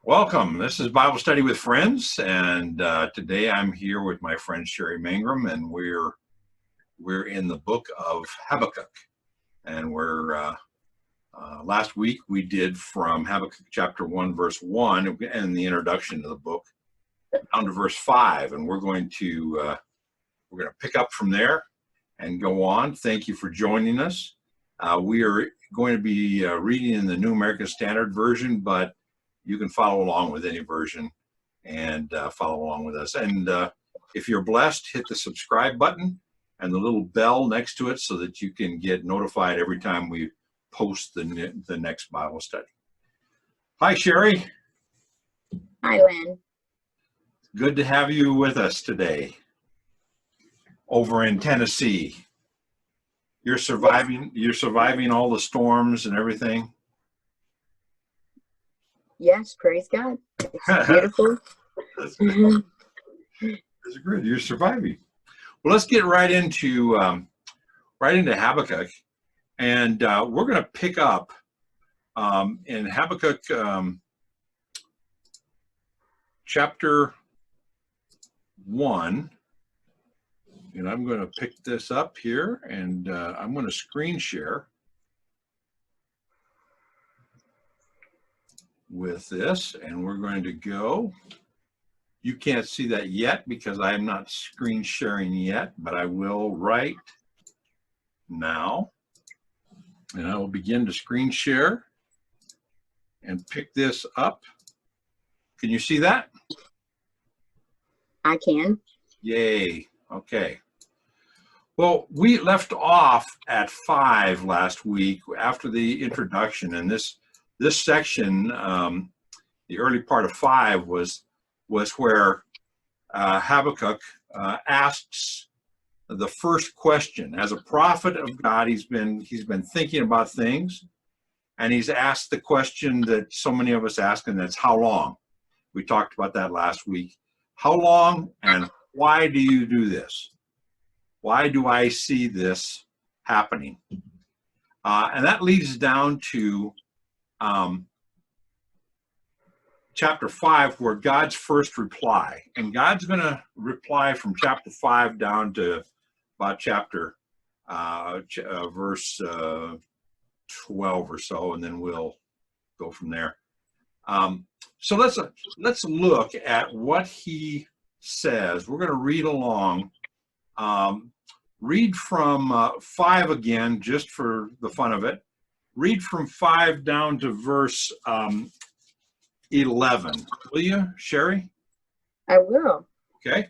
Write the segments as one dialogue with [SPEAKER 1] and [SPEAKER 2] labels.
[SPEAKER 1] Welcome. This is Bible Study with Friends, and today I'm here with my friend Sherry Mangrum, and we're in the book of Habakkuk, and we're last week we did from Habakkuk Chapter 1, verse 1, and the introduction to the book down to verse 5, and we're going to pick up from there and go on. Thank you for joining us. We are going to be reading in the New American Standard Version, but you can follow along with any version and follow along with us. And if you're blessed, hit the subscribe button and the little bell next to it so that you can get notified every time we post the next Bible study. Hi, Sherry.
[SPEAKER 2] Hi, Lynn.
[SPEAKER 1] Good to have you with us today over in Tennessee. You're surviving all the storms and everything.
[SPEAKER 2] Yes, praise God. It's beautiful.
[SPEAKER 1] That's good. That's good. You're surviving. Well, let's get right into Habakkuk, and we're going to pick up in Habakkuk chapter 1, and I'm going to pick this up here, and I'm going to screen share with this, and we're going to go. You can't see that yet because I am not screen sharing yet, but I will right now, and I will begin to screen share and pick this up. Can you see that?
[SPEAKER 2] I can.
[SPEAKER 1] Yay. Okay. Well, we left off at 5 last week after the introduction, and this section, the early part of 5 was where Habakkuk asks the first question. As a prophet of God, he's been thinking about things, and he's asked the question that so many of us ask, and that's how long. We talked about that last week. How long, and why do you do this? Why do I see this happening? And that leads down to chapter 5, where God's first reply, and God's going to reply from chapter 5 down to about chapter verse 12 or so, and then we'll go from there. So let's look at what he says. We're going to read along. Read from 5 again, just for the fun of it. Read from 5 down to verse 11. Will you, Sherry?
[SPEAKER 2] I will.
[SPEAKER 1] Okay.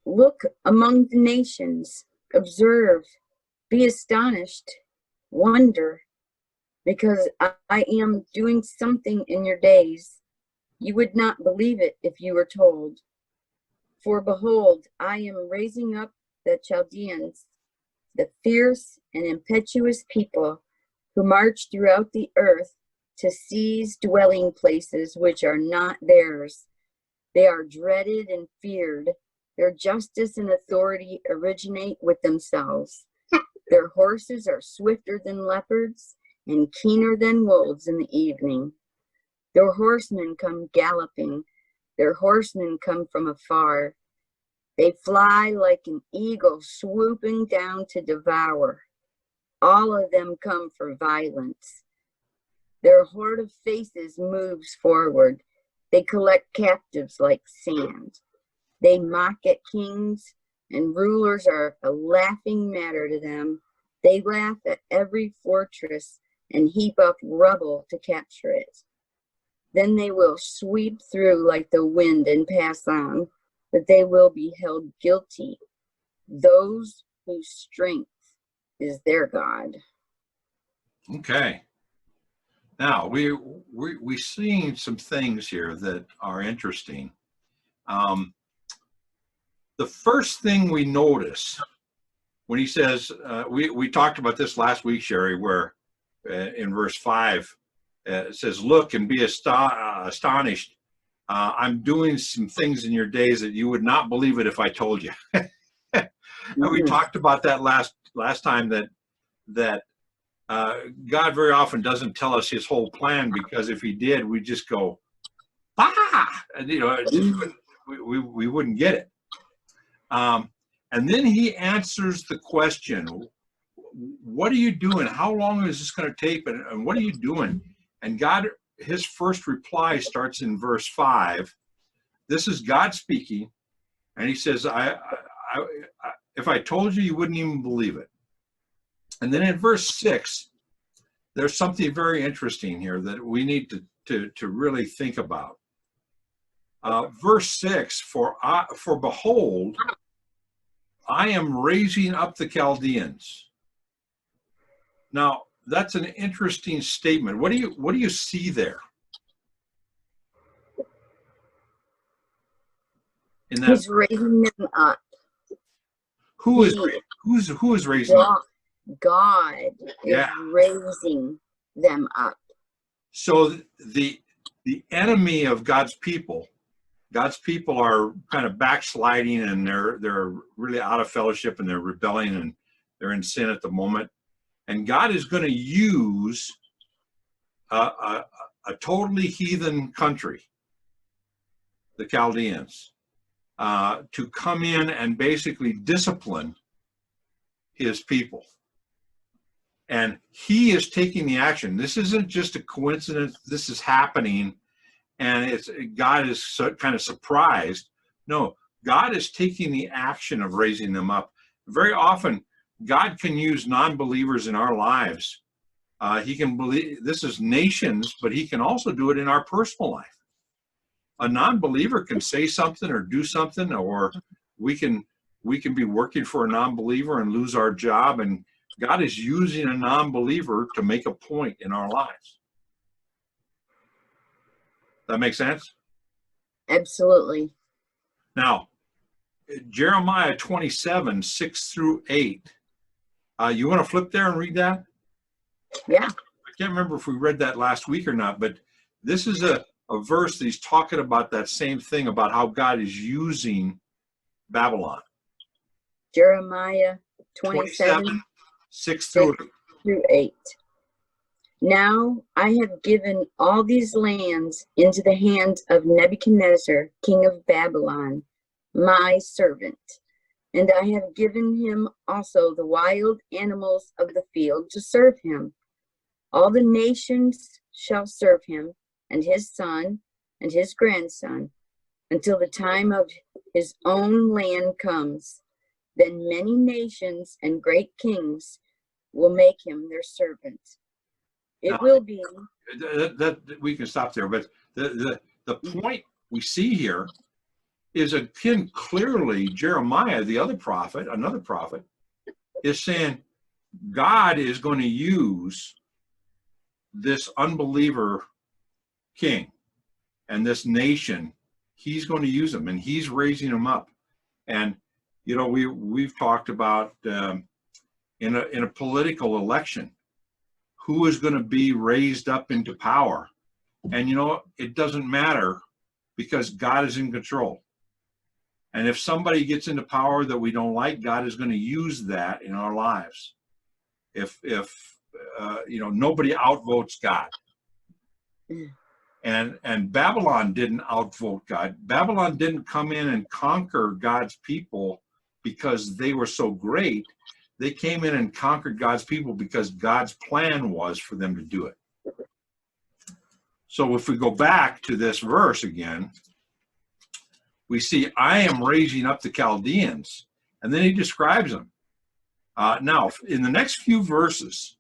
[SPEAKER 2] Look among the nations, observe, be astonished, wonder, because I am doing something in your days. You would not believe it if you were told. For behold, I am raising up the Chaldeans, the fierce and impetuous people who march throughout the earth to seize dwelling places which are not theirs. They are dreaded and feared. Their justice and authority originate with themselves. Their horses are swifter than leopards and keener than wolves in the evening. Their horsemen come galloping. Their horsemen come from afar. They fly like an eagle swooping down to devour. All of them come for violence. Their horde of faces moves forward. They collect captives like sand. They mock at kings, and rulers are a laughing matter to them. They laugh at every fortress and heap up rubble to capture it. Then they will sweep through like the wind and pass on, but they will be held guilty, those whose strength is their God.
[SPEAKER 1] Okay. Now, we're seeing some things here that are interesting. The first thing we notice when he says, we talked about this last week, Sherry, where in verse 5, it says, look and be astonished. I'm doing some things in your days that you would not believe it if I told you. And we talked about that last time that God very often doesn't tell us his whole plan, because if he did, we'd just go, ah, and it just we wouldn't get it. And then he answers the question, what are you doing? How long is this going to take? And what are you doing? And God, his first reply starts in verse 5. This is God speaking, and he says, if I told you, you wouldn't even believe it. And then in verse 6, there's something very interesting here that we need to really think about. Verse 6, for behold, I am raising up the Chaldeans. Now, that's an interesting statement. What do you see there? In that,
[SPEAKER 2] he's raising them up.
[SPEAKER 1] who is raising them?
[SPEAKER 2] God is raising them up.
[SPEAKER 1] So the enemy of God's people are kind of backsliding, and they're really out of fellowship, and they're rebelling, and they're in sin at the moment. And God is going to use a totally heathen country, the Chaldeans, to come in and basically discipline his people. And he is taking the action. This isn't just a coincidence. This is happening, and God is kind of surprised. No, God is taking the action of raising them up. Very often, God can use non-believers in our lives. He can believe, this is nations, but he can also do it in our personal life. A non-believer can say something or do something, or we can be working for a non-believer and lose our job, and God is using a non-believer to make a point in our lives. That makes sense?
[SPEAKER 2] Absolutely.
[SPEAKER 1] Now, Jeremiah 27, 6 through 8. You want to flip there and read that?
[SPEAKER 2] Yeah.
[SPEAKER 1] I can't remember if we read that last week or not, but this is a verse that he's talking about that same thing, about how God is using Babylon.
[SPEAKER 2] Jeremiah 27,
[SPEAKER 1] 6 through
[SPEAKER 2] 8. Now I have given all these lands into the hands of Nebuchadnezzar, king of Babylon, my servant, and I have given him also the wild animals of the field to serve him. All the nations shall serve him, and his son and his grandson, until the time of his own land comes. Then many nations and great kings will make him their servant. It will be.
[SPEAKER 1] That we can stop there, but the point we see here is, again, clearly Jeremiah, another prophet, is saying God is going to use this unbeliever king and this nation. He's going to use them, and he's raising them up. And we've talked about in a political election, who is going to be raised up into power. And it doesn't matter, because God is in control. And if somebody gets into power that we don't like, God is going to use that in our lives. If nobody outvotes God. And Babylon didn't outvote God. Babylon didn't come in and conquer God's people because they were so great. They came in and conquered God's people because God's plan was for them to do it. So if we go back to this verse again, we see, I am raising up the Chaldeans, and then he describes them. Now, in the next few verses,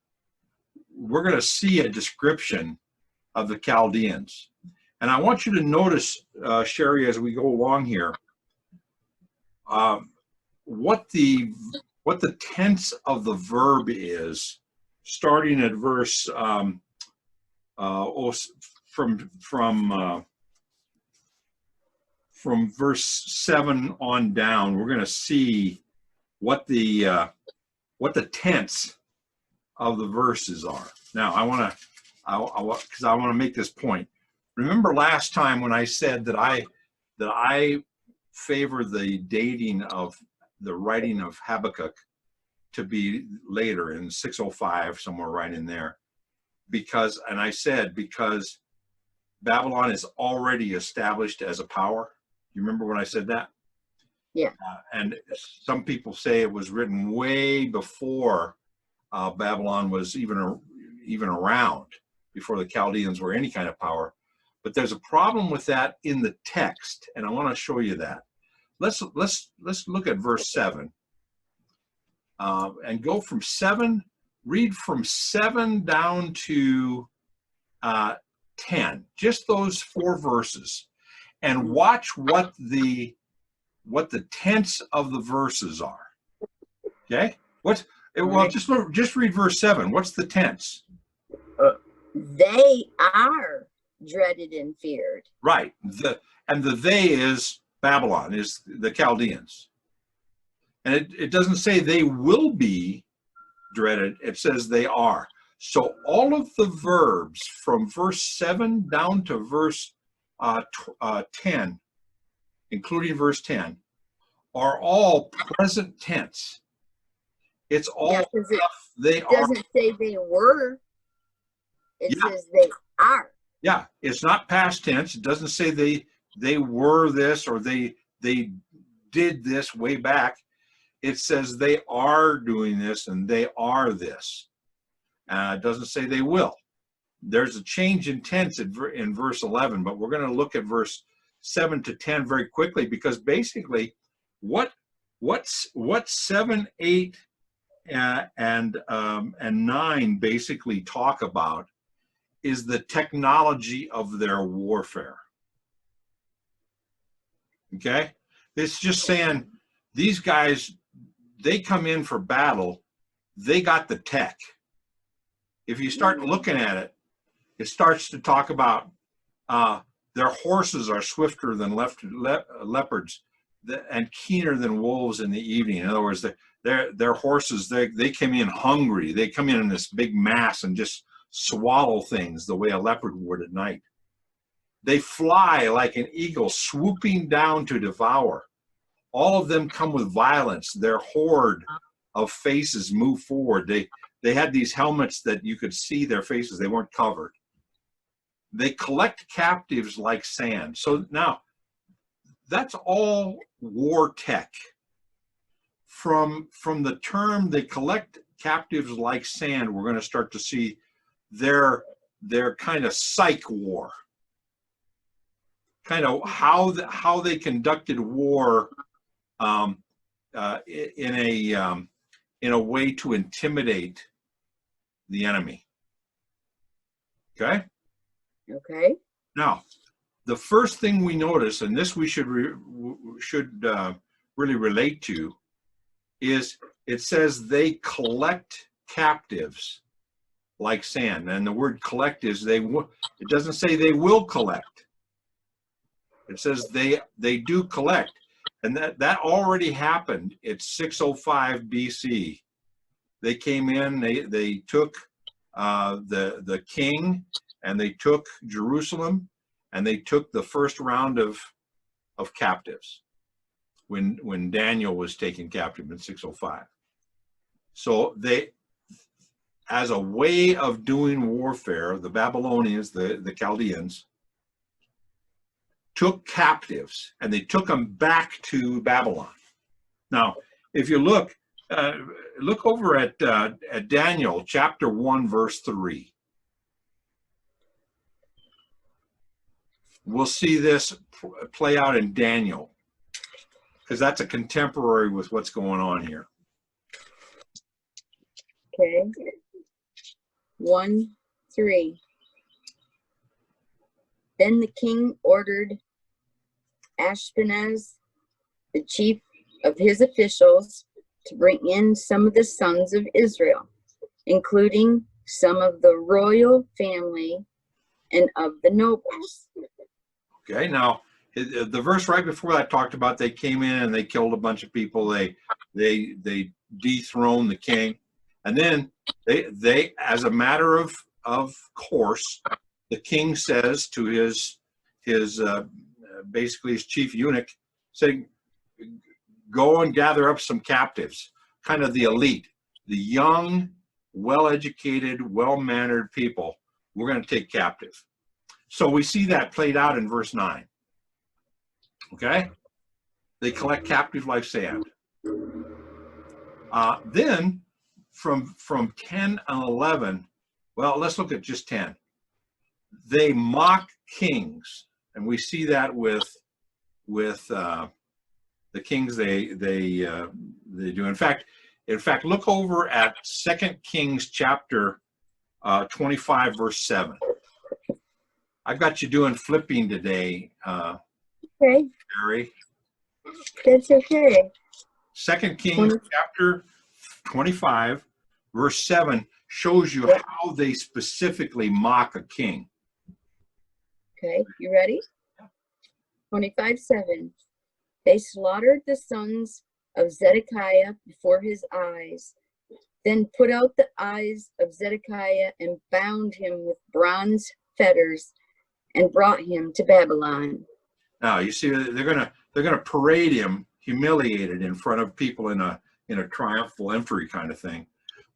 [SPEAKER 1] we're going to see a description of the Chaldeans. And I want you to notice, Sherry, as we go along here, what the tense of the verb is, starting at verse from verse 7 on down. We're going to see what the tense of the verses are. Now, I want to make this point. Remember last time when I said that I favor the dating of the writing of Habakkuk to be later in 605, somewhere right in there. Because, and I said, because Babylon is already established as a power. You remember when I said that?
[SPEAKER 2] Yeah.
[SPEAKER 1] And some people say it was written way before Babylon was even around, before the Chaldeans were any kind of power. But there's a problem with that in the text, and I want to show you that. Let's look at verse 7 and go from 7. Read from 7 down to 10. Just those 4 verses, and watch what the tense of the verses are. Okay? Well, just read verse 7. What's the tense?
[SPEAKER 2] They are dreaded and feared.
[SPEAKER 1] Right. The they is Babylon, is the Chaldeans. And it doesn't say they will be dreaded. It says they are. So all of the verbs from verse 7 down to verse 10, including verse 10, are all present tense. It's all stuff they are.
[SPEAKER 2] It doesn't say they were. It says they are.
[SPEAKER 1] Yeah, it's not past tense. It doesn't say they were this or they did this way back. It says they are doing this and they are this. It doesn't say they will. There's a change in tense in verse 11, but we're going to look at verse 7 to 10 very quickly, because basically what 7, 8, and 9 basically talk about is the technology of their warfare. Okay? It's just saying these guys, they come in for battle, they got the tech. If you start looking at it, it starts to talk about their horses are swifter than leopards and keener than wolves in the evening. In other words, their horses, they come in hungry. They come in this big mass and just swallow things the way a leopard would at night. They fly like an eagle, swooping down to devour. All of them come with violence. Their horde of faces move forward. They had these helmets that you could see their faces. They weren't covered. They collect captives like sand. So now, that's all war tech. From the term they collect captives like sand, we're going to start to see their kind of psych war, kind of how they conducted war in a way to intimidate the enemy. Okay.
[SPEAKER 2] Okay.
[SPEAKER 1] Now, the first thing we notice, and this we should really relate to, is it says they collect captives like sand. And the word collect is it doesn't say they will collect. It says they do collect. And that already happened. It's 605 BC. They came in, they took the king, and they took Jerusalem, and they took the first round of captives when Daniel was taken captive in 605. So they, as a way of doing warfare, the Babylonians, the Chaldeans, took captives and they took them back to Babylon. Now, if you look over at Daniel chapter 1, verse 3. We'll see this play out in Daniel, because that's a contemporary with what's going on here.
[SPEAKER 2] Okay. 1:3. Then the king ordered Ashpenaz, the chief of his officials, to bring in some of the sons of Israel, including some of the royal family and of the nobles.
[SPEAKER 1] Okay, now the verse right before that talked about they came in and they killed a bunch of people. They dethroned the king, and then they as a matter of course, the king says to his basically his chief eunuch, saying, go and gather up some captives, kind of the elite. the young, well-educated, well-mannered people, we're going to take captive. So we see that played out in verse 9. Okay? They collect captive like sand. Then from 10 and 11, well, let's look at just 10. They mock kings, and we see that with the kings they do. In fact, look over at 2 Kings chapter 25, verse 7. I've got you doing flipping today,
[SPEAKER 2] Okay.
[SPEAKER 1] Jerry.
[SPEAKER 2] That's okay.
[SPEAKER 1] 2 Kings chapter 25, verse 7 shows you how they specifically mock a king.
[SPEAKER 2] Okay, you ready? 25:7. They slaughtered the sons of Zedekiah before his eyes, then put out the eyes of Zedekiah and bound him with bronze fetters and brought him to Babylon.
[SPEAKER 1] Now you see they're gonna parade him, humiliated in front of people in a triumphal entry kind of thing.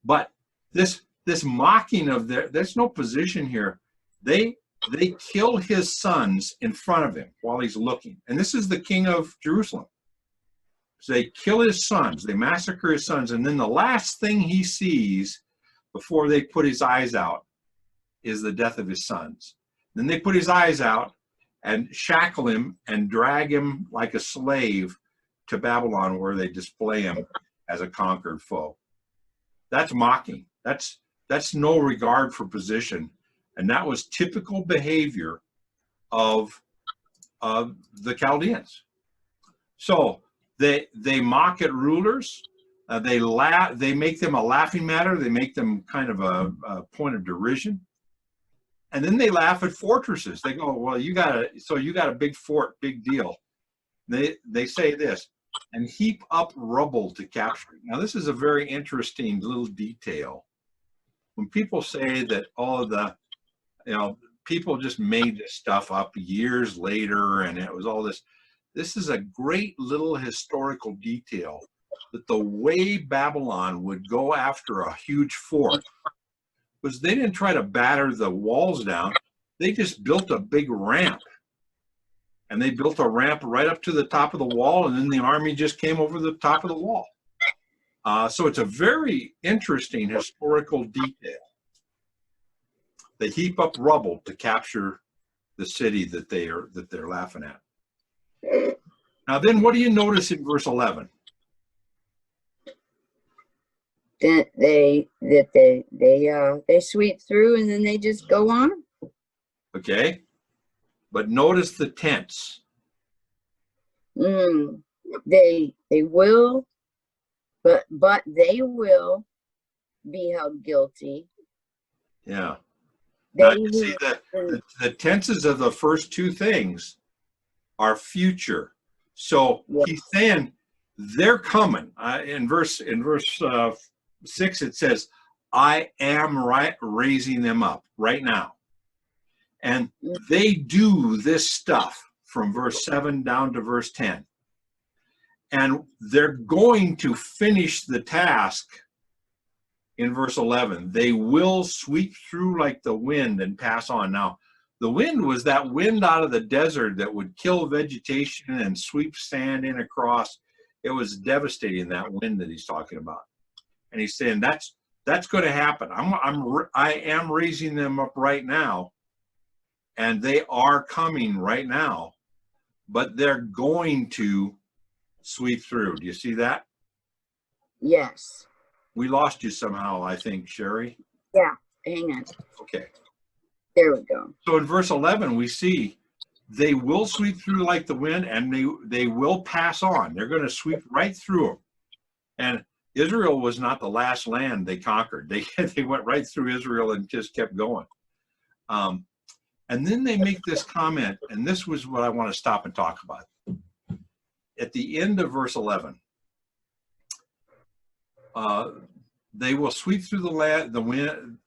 [SPEAKER 1] But this mocking of there's no position here. They kill his sons in front of him while he's looking. And this is the king of Jerusalem. So they kill his sons, they massacre his sons, and then the last thing he sees before they put his eyes out is the death of his sons. Then they put his eyes out and shackle him and drag him like a slave to Babylon, where they display him as a conquered foe. That's mocking. That's no regard for position. And that was typical behavior of the Chaldeans. So they mock at rulers. They make them a laughing matter. They make them kind of a point of derision. And then they laugh at fortresses. They go, well, you got a big fort, big deal. They say this, and heap up rubble to capture it. Now, this is a very interesting little detail. When people say that people just made this stuff up years later, and it was all this. This is a great little historical detail, that the way Babylon would go after a huge fort was they didn't try to batter the walls down. They just built a big ramp. And they built a ramp right up to the top of the wall, and then the army just came over the top of the wall. So it's a very interesting historical detail. They heap up rubble to capture the city that they're laughing at. Now then, what do you notice in verse 11?
[SPEAKER 2] That they sweep through and then they just go on.
[SPEAKER 1] Okay, but notice the tense.
[SPEAKER 2] They will, but they will be held guilty.
[SPEAKER 1] Yeah. Now you see the tenses of the first two things are future. So he's saying they're coming. In verse 6 it says, I am raising them up right now. And they do this stuff from verse 7 down to verse 10. And they're going to finish the task in verse 11. They will sweep through like the wind and pass on. Now, the wind was that wind out of the desert that would kill vegetation and sweep sand in across. It was devastating, that wind that he's talking about. And he's saying that's going to happen. I am raising them up right now, and they are coming right now, but they're going to sweep through. Do you see that?
[SPEAKER 2] Yes.
[SPEAKER 1] We lost you somehow, I think, Sherry.
[SPEAKER 2] Yeah, hang on.
[SPEAKER 1] Okay.
[SPEAKER 2] There we go.
[SPEAKER 1] So in verse 11, we see they will sweep through like the wind, and they will pass on. They're going to sweep right through them. And Israel was not the last land they conquered. They went right through Israel and just kept going. And then they make this comment, and this was what I want to stop and talk about. At the end of verse 11, they will sweep through the wind.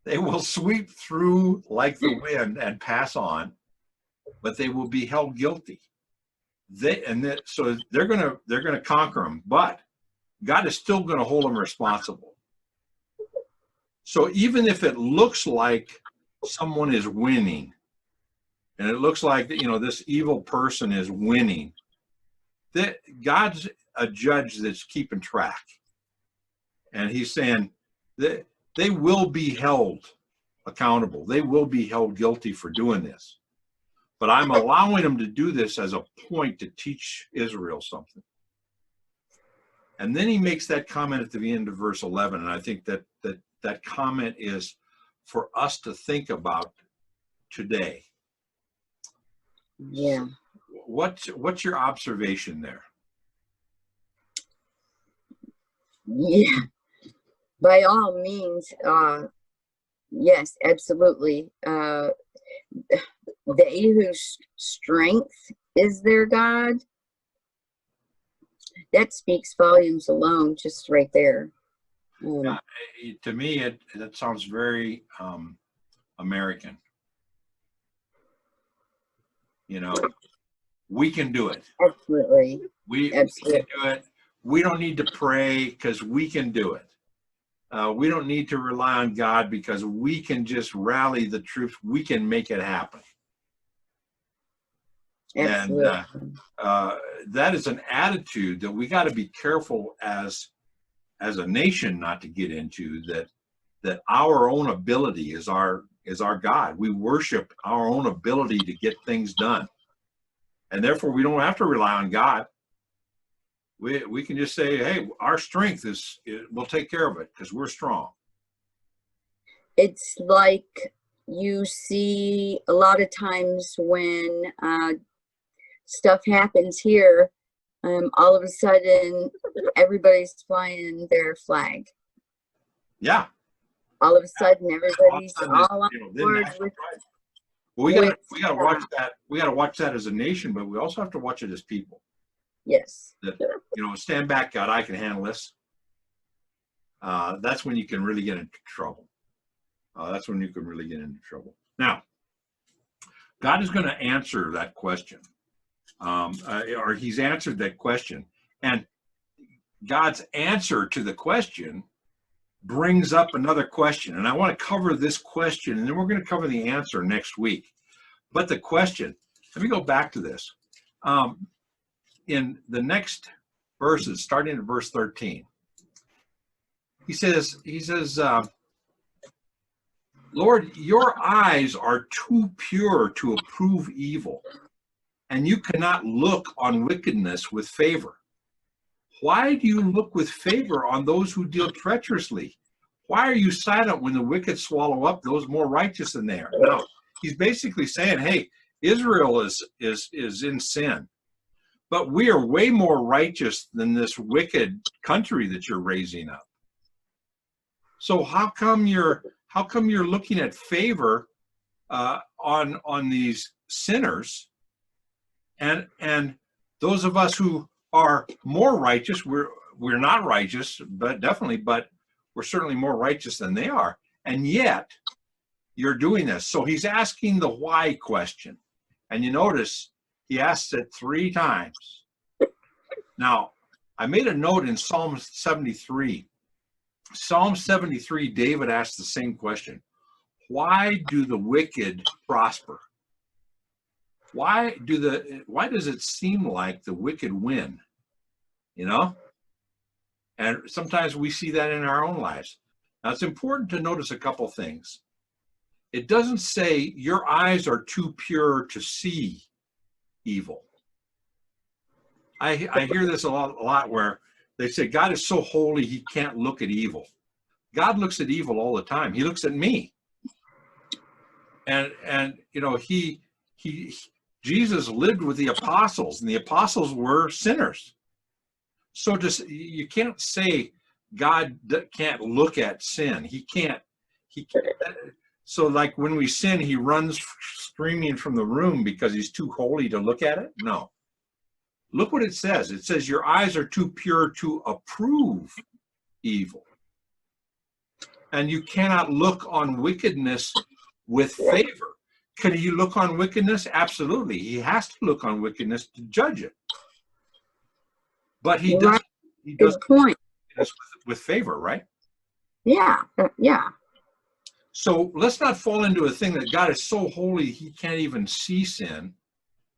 [SPEAKER 1] They will sweep through like the wind and pass on, but they will be held guilty. So they're gonna conquer them, but God is still going to hold them responsible. So even if it looks like someone is winning, and it looks like this evil person is winning, that God's a judge that's keeping track, and He's saying that they will be held accountable. They will be held guilty for doing this. But I'm allowing them to do this as a point to teach Israel something. And then he makes that comment at the end of verse 11, and I think that comment is for us to think about today.
[SPEAKER 2] Yeah.
[SPEAKER 1] What's your observation there?
[SPEAKER 2] Yeah. By all means, yes, absolutely. They whose strength is their God, that speaks volumes alone, just right there.
[SPEAKER 1] To me, that sounds very American. We can do it.
[SPEAKER 2] Absolutely.
[SPEAKER 1] We can do it. We don't need to pray because we can do it. We don't need to rely on God because we can just rally the troops. We can make it happen.
[SPEAKER 2] Absolutely.
[SPEAKER 1] And that is an attitude that we got to be careful as a nation not to get into, that our own ability is our God. We worship our own ability to get things done, and therefore we don't have to rely on God. We can just say, hey, our strength we'll take care of it because we're strong.
[SPEAKER 2] It's like you see a lot of times when stuff happens here, all of a sudden everybody's flying their flag.
[SPEAKER 1] Yeah.
[SPEAKER 2] All of a sudden everybody's all on board with.
[SPEAKER 1] Well, we gotta watch that. We gotta watch that as a nation, but we also have to watch it as people.
[SPEAKER 2] Yes.
[SPEAKER 1] That, stand back, God, I can handle this. That's when you can really get into trouble. Now, God is going to answer that question. Or He's answered that question. And God's answer to the question brings up another question. And I want to cover this question, and then we're going to cover the answer next week. But the question, let me go back to this. In the next verses, starting at verse 13, he says, Lord, your eyes are too pure to approve evil, and you cannot look on wickedness with favor. Why do you look with favor on those who deal treacherously? Why are you silent when the wicked swallow up those more righteous than they are? Now, he's basically saying, hey, Israel is in sin, but we are way more righteous than this wicked country that you're raising up. So how come you're looking at favor on these sinners, and those of us who are more righteous, we're not righteous, but we're certainly more righteous than they are, and yet you're doing this. So he's asking the why question, and you notice he asks it 3 times. Now, I made a note in Psalm 73. Psalm 73, David asked the same question. Why do the wicked prosper? Why does it seem like the wicked win? And sometimes we see that in our own lives. Now, it's important to notice a couple things. It doesn't say your eyes are too pure to see evil. I hear this a lot where they say God is so holy he can't look at evil. God looks at evil all the time. He looks at me. And Jesus lived with the apostles, and the apostles were sinners. So you can't say God can't look at sin. He can't. So like when we sin, he runs screaming from the room because he's too holy to look at it? No. Look what it says. It says your eyes are too pure to approve evil. And you cannot look on wickedness with favor. Can he look on wickedness? Absolutely. He has to look on wickedness to judge it. But he
[SPEAKER 2] Right.
[SPEAKER 1] does
[SPEAKER 2] Good point.
[SPEAKER 1] this with favor, right?
[SPEAKER 2] Yeah. Yeah.
[SPEAKER 1] So let's not fall into a thing that God is so holy he can't even see sin.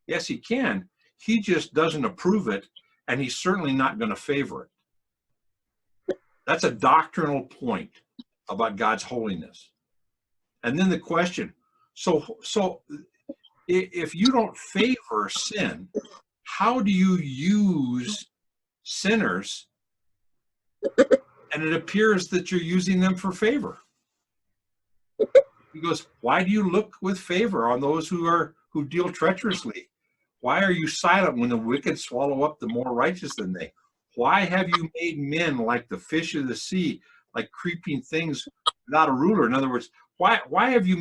[SPEAKER 1] Yes, he can. He just doesn't approve it, and he's certainly not going to favor it. That's a doctrinal point about God's holiness. And then the question, so if you don't favor sin, how do you use sinners? And it appears that you're using them for favor. He goes, why do you look with favor on those who deal treacherously? Why are you silent when the wicked swallow up the more righteous than they? Why have you made men like the fish of the sea, like creeping things without a ruler? In other words, why have you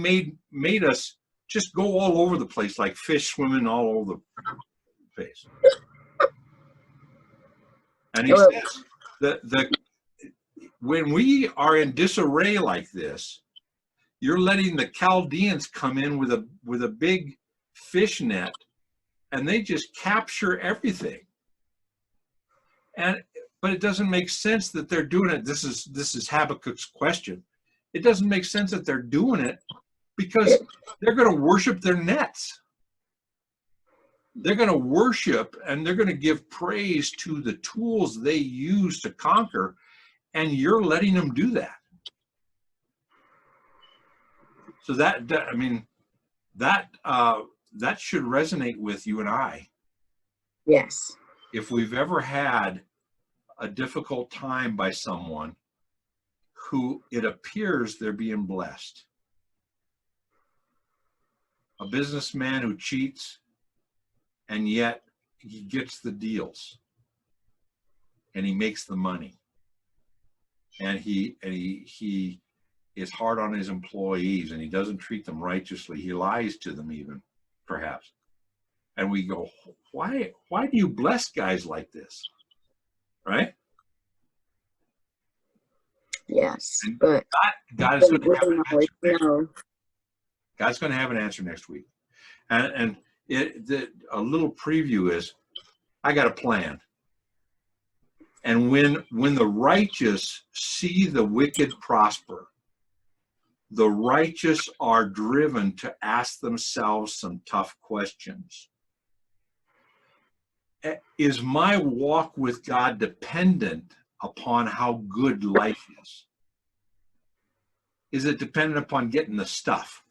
[SPEAKER 1] made us just go all over the place like fish swimming all over the place? And he says that when we are in disarray like this, you're letting the Chaldeans come in with a big fish net, and they just capture everything. But it doesn't make sense that they're doing it. This is Habakkuk's question. It doesn't make sense that they're doing it because they're going to worship their nets. They're going to worship and they're going to give praise to the tools they use to conquer, and you're letting them do that. So that should resonate with you and I.
[SPEAKER 2] Yes.
[SPEAKER 1] If we've ever had a difficult time by someone who it appears they're being blessed, a businessman who cheats and yet he gets the deals and he makes the money, and he is hard on his employees and he doesn't treat them righteously. He lies to them even, perhaps. And we go, why do you bless guys like this? Right?
[SPEAKER 2] Yes.
[SPEAKER 1] And
[SPEAKER 2] But
[SPEAKER 1] God is going to have an answer.
[SPEAKER 2] no.
[SPEAKER 1] God's going to have an answer next week. And a little preview is, I got a plan. And when the righteous see the wicked prosper, the righteous are driven to ask themselves some tough questions. Is my walk with God dependent upon how good life is? Is it dependent upon getting the stuff?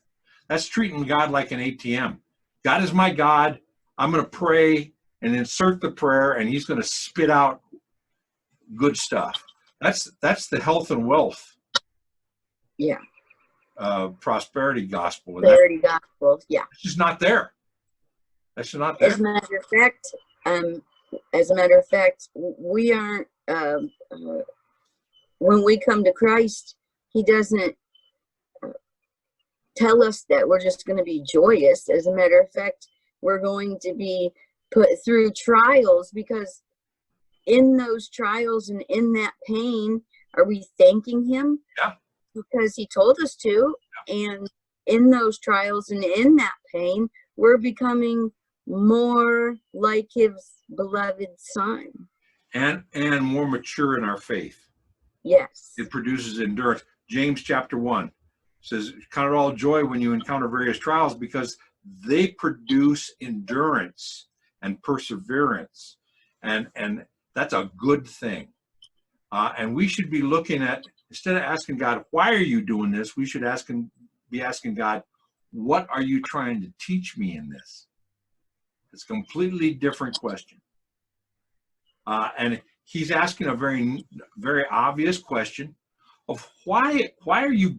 [SPEAKER 1] That's treating God like an ATM. God is my God. I'm going to pray and insert the prayer, and he's going to spit out good stuff. That's the health and wealth.
[SPEAKER 2] Yeah.
[SPEAKER 1] Prosperity gospel.
[SPEAKER 2] Prosperity gospel. Yeah.
[SPEAKER 1] It's just not there. That's just not there.
[SPEAKER 2] As a matter of fact, we aren't. When we come to Christ, he doesn't tell us that we're just going to be joyous. As a matter of fact, we're going to be put through trials, because in those trials and in that pain, are we thanking him?
[SPEAKER 1] Yeah.
[SPEAKER 2] Because he told us to. Yeah. And in those trials and in that pain, we're becoming more like his beloved son. And
[SPEAKER 1] more mature in our faith.
[SPEAKER 2] Yes.
[SPEAKER 1] It produces endurance. James chapter 1 says, count it all joy when you encounter various trials, because they produce endurance and perseverance. And that's a good thing. And we should be looking at, instead of asking God, why are you doing this? We should be asking God, what are you trying to teach me in this? It's a completely different question. And he's asking a very, very obvious question of why are you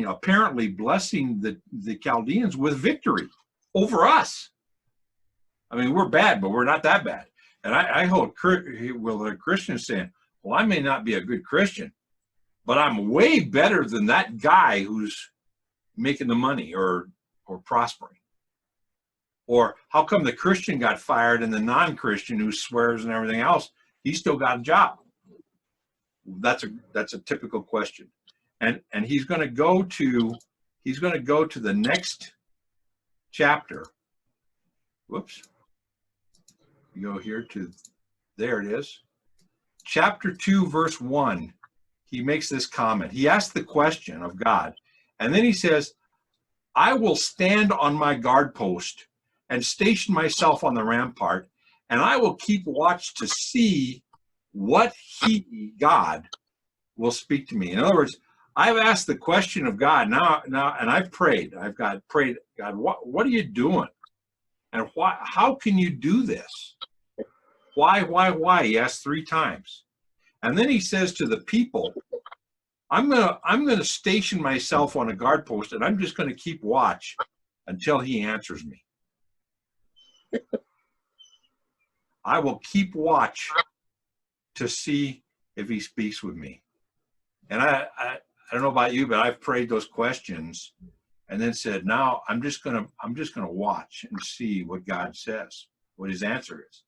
[SPEAKER 1] apparently blessing the Chaldeans with victory over us? I mean, we're bad, but we're not that bad. And I hold the Christians saying, well, I may not be a good Christian, but I'm way better than that guy who's making the money or prospering. Or how come the Christian got fired and the non-Christian who swears and everything else, he still got a job? That's a typical question. And he's going to go to the next chapter. Whoops. You go here to, there it is. chapter 2, verse 1, he makes this comment. He asks the question of God, and then he says, I will stand on my guard post and station myself on the rampart, and I will keep watch to see what he, God, will speak to me. In other words, I've asked the question of God now, and I've prayed. Prayed, God, what are you doing? And why? How can you do this? Why? He asked 3 times. And then he says to the people, I'm gonna station myself on a guard post, and I'm just gonna keep watch until he answers me. I will keep watch to see if he speaks with me. And I don't know about you, but I've prayed those questions and then said, now I'm just gonna watch and see what God says, what his answer is.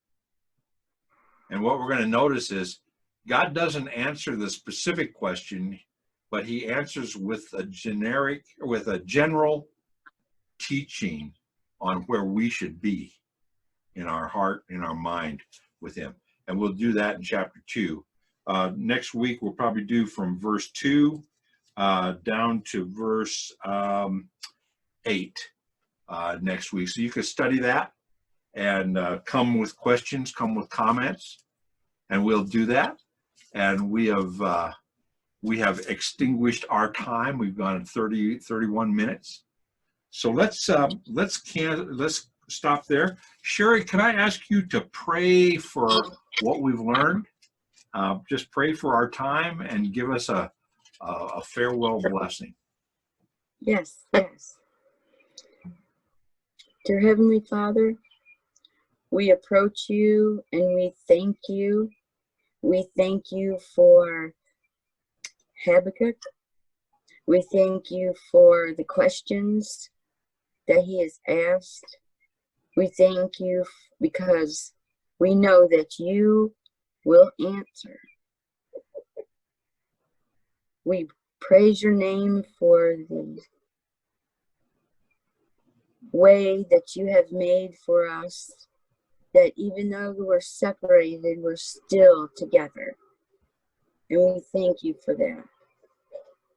[SPEAKER 1] And what we're going to notice is God doesn't answer the specific question, but he answers with a general teaching on where we should be in our heart, in our mind with him. And we'll do that in chapter 2. Next week, we'll probably do from verse 2 down to verse 8 next week. So you can study that and come with questions, come with comments, and we'll do that. And we have extinguished our time. We've gone 31 minutes. So let's stop there. Sherry, can I ask you to pray for what we've learned? Just pray for our time and give us a farewell blessing.
[SPEAKER 2] Yes. Dear Heavenly Father, we approach you and we thank you. We thank you for Habakkuk. We thank you for the questions that he has asked. We thank you because we know that you will answer. We praise your name for the way that you have made for us, that even though we're separated, we're still together. And we thank you for that.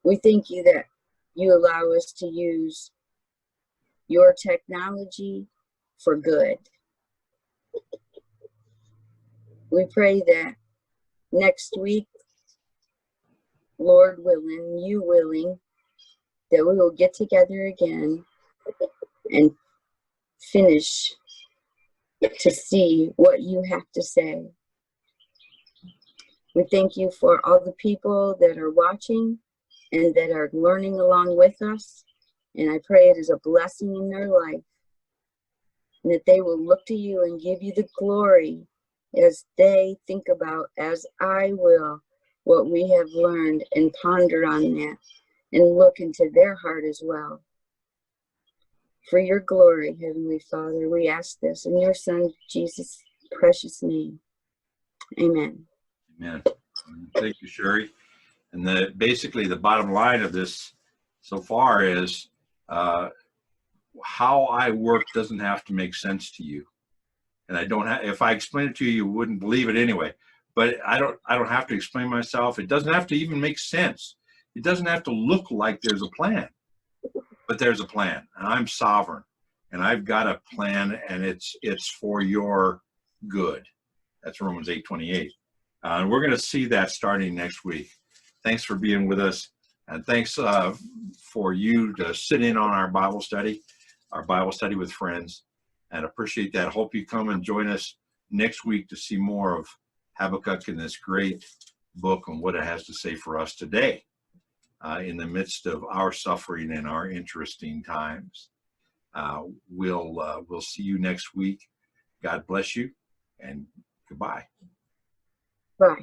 [SPEAKER 2] We thank you that you allow us to use your technology for good. We pray that next week, Lord willing, you willing, that we will get together again and finish to see what you have to say. We thank you for all the people that are watching and that are learning along with us. And I pray it is a blessing in their life, and that they will look to you and give you the glory as they think about, as I will, what we have learned and ponder on that and look into their heart as well. For your glory, Heavenly Father, we ask this in your Son, Jesus' precious name. Amen.
[SPEAKER 1] Amen. Thank you, Sherry. And basically the bottom line of this so far is how I work doesn't have to make sense to you. And I don't have, if I explain it to you, you wouldn't believe it anyway. But I don't have to explain myself. It doesn't have to even make sense. It doesn't have to look like there's a plan. But there's a plan, and I'm sovereign, and I've got a plan, and it's for your good. That's Romans 8:28. And we're going to see that starting next week. Thanks for being with us, and thanks for you to sit in on our Bible study with friends, and appreciate that. Hope you come and join us next week to see more of Habakkuk in this great book and what it has to say for us today. In the midst of our suffering and our interesting times. We'll see you next week. God bless you, and goodbye.
[SPEAKER 2] Bye.